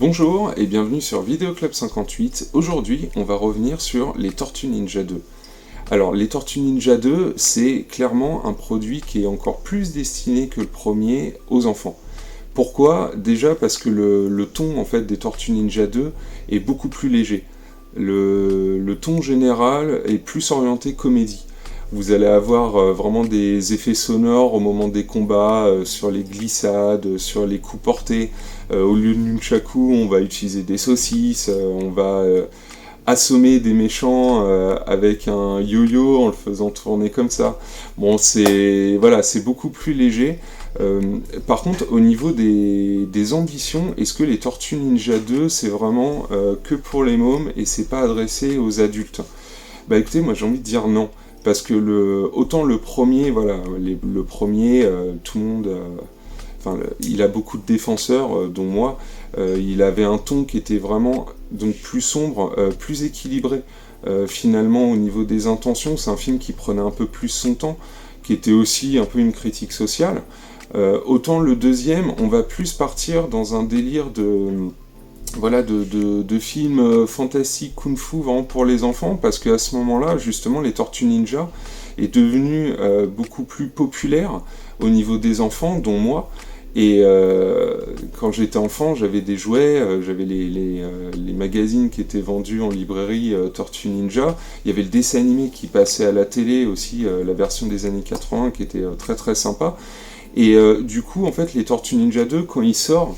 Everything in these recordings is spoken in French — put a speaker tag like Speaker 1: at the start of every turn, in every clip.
Speaker 1: Bonjour et bienvenue sur Vidéo Club 58. Aujourd'hui, on va revenir sur les Tortues Ninja 2. Alors, les Tortues Ninja 2, c'est clairement un produit qui est encore plus destiné que le premier aux enfants. Pourquoi ? Déjà parce que le ton en fait des Tortues Ninja 2 est beaucoup plus léger. Le ton général est plus orienté comédie. Vous allez avoir vraiment des effets sonores au moment des combats, sur les glissades, sur les coups portés. Au lieu de nunchaku, on va utiliser des saucisses, on va assommer des méchants avec un yo-yo en le faisant tourner comme ça. Bon, c'est beaucoup plus léger. Par contre, au niveau des ambitions, est-ce que les Tortues Ninja 2, c'est vraiment que pour les mômes et c'est pas adressé aux adultes ? Bah écoutez, moi j'ai envie de dire non. Parce que autant le premier, le premier, tout le monde, il a beaucoup de défenseurs, dont moi. Il avait un ton qui était vraiment donc plus sombre, plus équilibré. Finalement, au niveau des intentions, c'est un film qui prenait un peu plus son temps, qui était aussi un peu une critique sociale. Autant le deuxième, on va plus partir dans un délire de films fantastiques kung-fu vraiment pour les enfants, parce qu'à ce moment-là, justement, les Tortues Ninja est devenu beaucoup plus populaire au niveau des enfants, dont moi. Et quand j'étais enfant, j'avais des jouets, j'avais les magazines qui étaient vendus en librairie Tortues Ninja. Il y avait le dessin animé qui passait à la télé aussi, la version des années 80 qui était très très sympa. Et du coup, en fait, les Tortues Ninja 2, quand il sort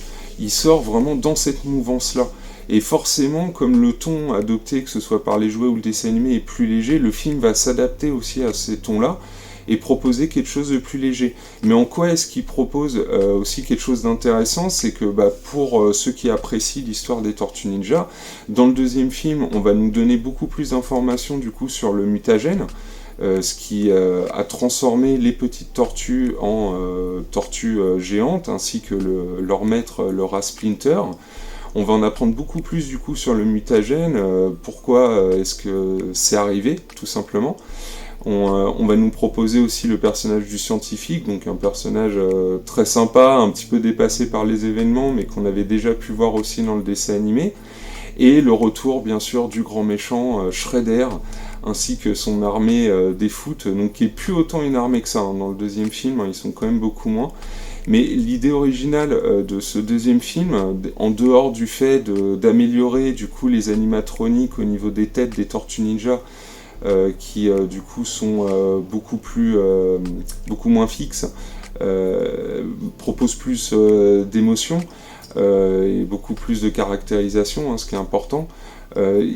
Speaker 1: vraiment dans cette mouvance-là. Et forcément, comme le ton adopté, que ce soit par les jouets ou le dessin animé, est plus léger, le film va s'adapter aussi à ces tons-là et proposer quelque chose de plus léger. Mais en quoi est-ce qu'il propose aussi quelque chose d'intéressant ? C'est que pour ceux qui apprécient l'histoire des Tortues Ninja, dans le deuxième film, on va nous donner beaucoup plus d'informations du coup sur le mutagène, ce qui a transformé les petites tortues en tortues géantes, ainsi que leur maître, le rat Splinter. On va en apprendre beaucoup plus du coup sur le mutagène, pourquoi est-ce que c'est arrivé, tout simplement. On va nous proposer aussi le personnage du scientifique, donc un personnage très sympa, un petit peu dépassé par les événements, mais qu'on avait déjà pu voir aussi dans le dessin animé. Et le retour bien sûr du grand méchant Shredder, ainsi que son armée des foot, donc qui est plus autant une armée que ça, hein. Dans le deuxième film, ils sont quand même beaucoup moins. Mais l'idée originale de ce deuxième film, en dehors du fait d'améliorer du coup les animatroniques au niveau des têtes des Tortues Ninja, qui du coup sont beaucoup moins fixes, proposent plus d'émotions, et beaucoup plus de caractérisation, hein, ce qui est important.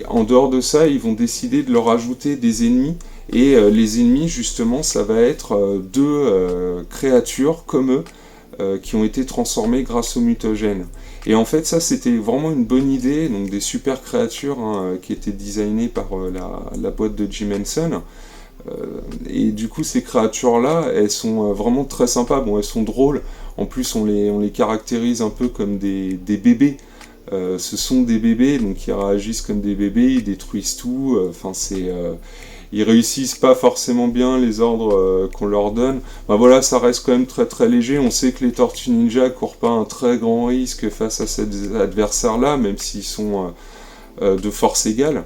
Speaker 1: En dehors de ça, ils vont décider de leur ajouter des ennemis, et les ennemis, justement, ça va être deux créatures comme eux, qui ont été transformées grâce au mutagène. Et en fait, ça, c'était vraiment une bonne idée, donc des super créatures, hein, qui étaient designées par la boîte de Jim Henson. Et du coup, ces créatures-là, elles sont vraiment très sympas. Bon, elles sont drôles. En plus, on les caractérise un peu comme des bébés. Ce sont des bébés, donc ils réagissent comme des bébés, ils détruisent tout. Ils réussissent pas forcément bien les ordres qu'on leur donne. Voilà, ça reste quand même très très léger. On sait que les Tortues Ninja courent pas un très grand risque face à ces adversaires-là, même s'ils sont de force égale.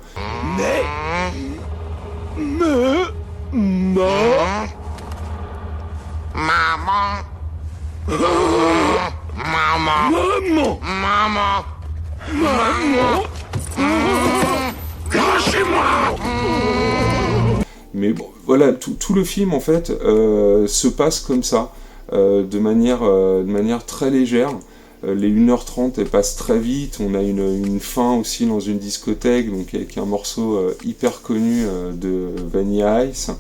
Speaker 1: Mais bon, voilà, tout le film en fait se passe comme ça, de manière très légère. Les 1h30 elles passent très vite. On a une fin aussi dans une discothèque, donc avec un morceau hyper connu de Vanilla Ice,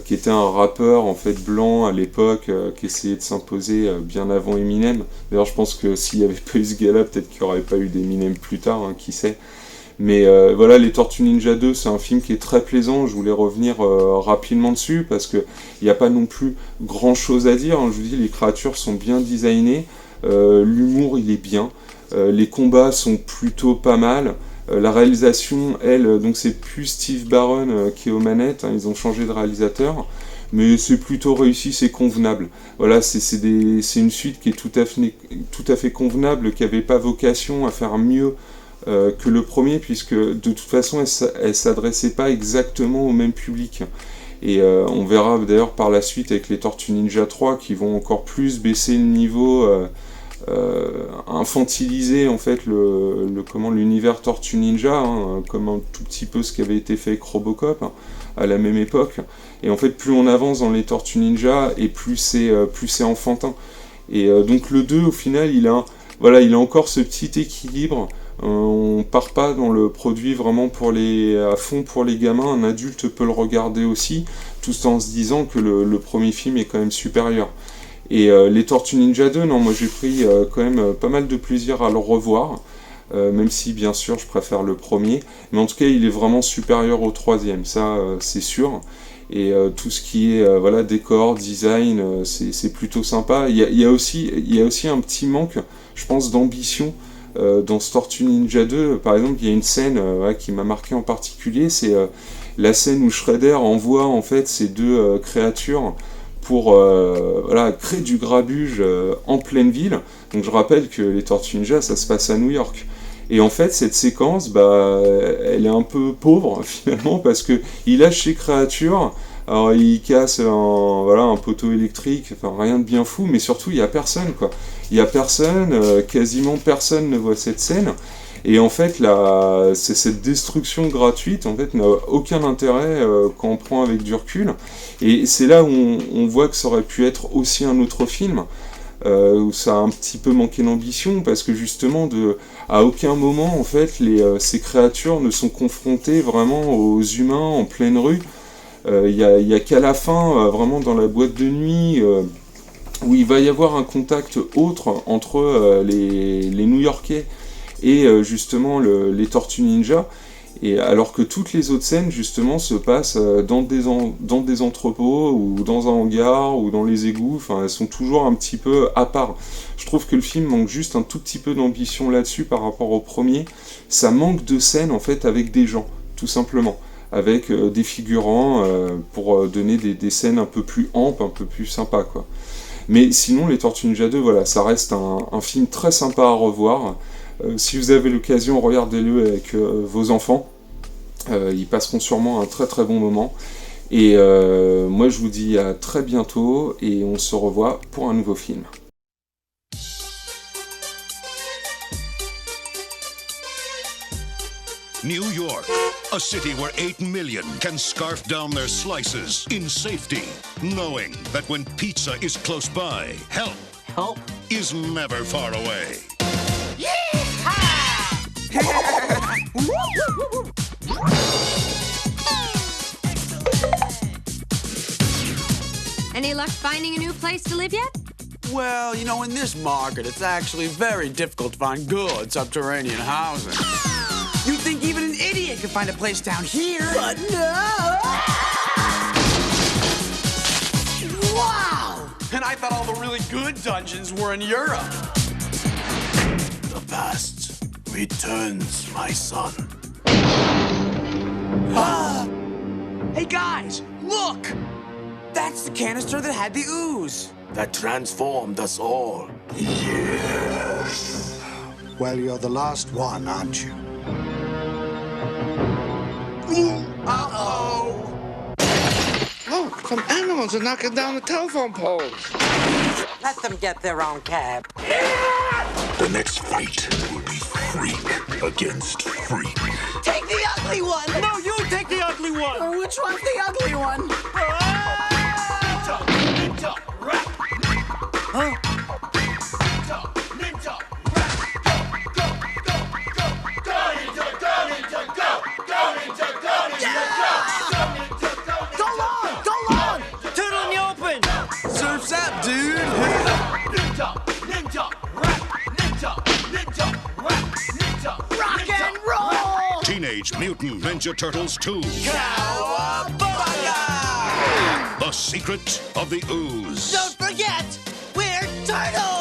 Speaker 1: qui était un rappeur en fait blanc à l'époque, qui essayait de s'imposer bien avant Eminem. D'ailleurs, je pense que s'il n'y avait pas eu ce gars-là, peut-être qu'il n'y aurait pas eu d'Eminem plus tard, hein, qui sait. Mais voilà, les Tortues Ninja 2, c'est un film qui est très plaisant. Je voulais revenir rapidement dessus, parce qu'il n'y a pas non plus grand-chose à dire, hein. Je vous dis, les créatures sont bien designées, l'humour, il est bien, les combats sont plutôt pas mal. La réalisation, elle, donc c'est plus Steve Barron qui est aux manettes, hein, ils ont changé de réalisateur. mais c'est plutôt réussi, c'est convenable. Voilà, c'est une suite qui est tout à fait convenable, qui n'avait pas vocation à faire mieux que le premier, puisque de toute façon elle s'adressait pas exactement au même public. Et on verra d'ailleurs par la suite avec les Tortues Ninja 3 qui vont encore plus baisser le niveau, infantiliser en fait l'univers Tortue Ninja, hein, comme un tout petit peu ce qui avait été fait avec Robocop, hein, à la même époque. Et en fait, plus on avance dans les Tortues Ninja, et plus c'est enfantin. Et donc le 2, au final, il a encore ce petit équilibre. On part pas dans le produit vraiment à fond pour les gamins. Un adulte peut le regarder aussi, tout en se disant que le premier film est quand même supérieur. Et les Tortues Ninja 2, non, moi j'ai pris quand même pas mal de plaisir à le revoir, même si bien sûr je préfère le premier, mais en tout cas il est vraiment supérieur au troisième, ça c'est sûr. Et tout ce qui est décor, design, c'est plutôt sympa. Il y a aussi un petit manque, je pense, d'ambition dans ce Tortue Ninja 2. Par exemple, il y a une scène qui m'a marqué en particulier, c'est la scène où Shredder envoie en fait ces deux créatures pour créer du grabuge en pleine ville. Donc je rappelle que les Tortues Ninja, ça se passe à New York. Et en fait, cette séquence, elle est un peu pauvre finalement, parce que il lâche ses créatures. Alors il casse un poteau électrique, enfin rien de bien fou, mais surtout il y a personne quoi. Il y a personne, quasiment personne ne voit cette scène. Et en fait, cette destruction gratuite en fait n'a aucun intérêt quand on prend avec du recul. Et c'est là où on voit que ça aurait pu être aussi un autre film, où ça a un petit peu manqué d'ambition, parce que justement, à aucun moment en fait, ces créatures ne sont confrontées vraiment aux humains en pleine rue. Il y a qu'à la fin, vraiment dans la boîte de nuit, où il va y avoir un contact autre entre les New-Yorkais et justement les Tortues Ninja, et alors que toutes les autres scènes justement se passent dans des entrepôts ou dans un hangar ou dans les égouts, enfin elles sont toujours un petit peu à part. Je trouve que le film manque juste un tout petit peu d'ambition là-dessus par rapport au premier. Ça manque de scènes en fait avec des gens, tout simplement, avec des figurants pour donner des scènes un peu plus amples, un peu plus sympas quoi. Mais sinon, les Tortues Ninja 2, voilà, ça reste un film très sympa à revoir. Si vous avez l'occasion, regardez-le avec vos enfants. Ils passeront sûrement un très très bon moment. Et moi, je vous dis à très bientôt et on se revoit pour un nouveau film.
Speaker 2: New York, a city where 8 million can scarf down their slices in safety, knowing that when pizza is close by, help is never far away.
Speaker 3: Any luck finding a new place to live yet?
Speaker 4: Well, in this market, it's actually very difficult to find good subterranean housing. You'd think even an idiot could find a place down here. But no! Wow! And I thought all the really good dungeons were in Europe. The past returns, my son. Hey guys, look! That's the canister that had the ooze. That transformed us all.
Speaker 5: Yes. Well, you're the last one, aren't you?
Speaker 4: Uh-oh!
Speaker 6: Oh, some animals are knocking down the telephone poles.
Speaker 7: Let them get their own cab.
Speaker 2: The next fight will be freak against freak.
Speaker 4: Take the ugly one! No, you take the ugly one! Which one's the ugly one? Ninja, rap! Huh? Ninja, rap! Go, go, go, go! Go, ninja, go, ninja, go! Go, ninja, go, ninja, go! Go, ninja, go, ninja, go! Go long! Turtle in the open! Surf's up, dude! Ninja, ninja, rap! Ninja, ninja, rap! Ninja, rock and roll!
Speaker 2: Teenage Mutant Ninja Turtles 2.
Speaker 4: Cowabunga!
Speaker 2: The Secret of the Ooze.
Speaker 4: Don't forget, we're turtles!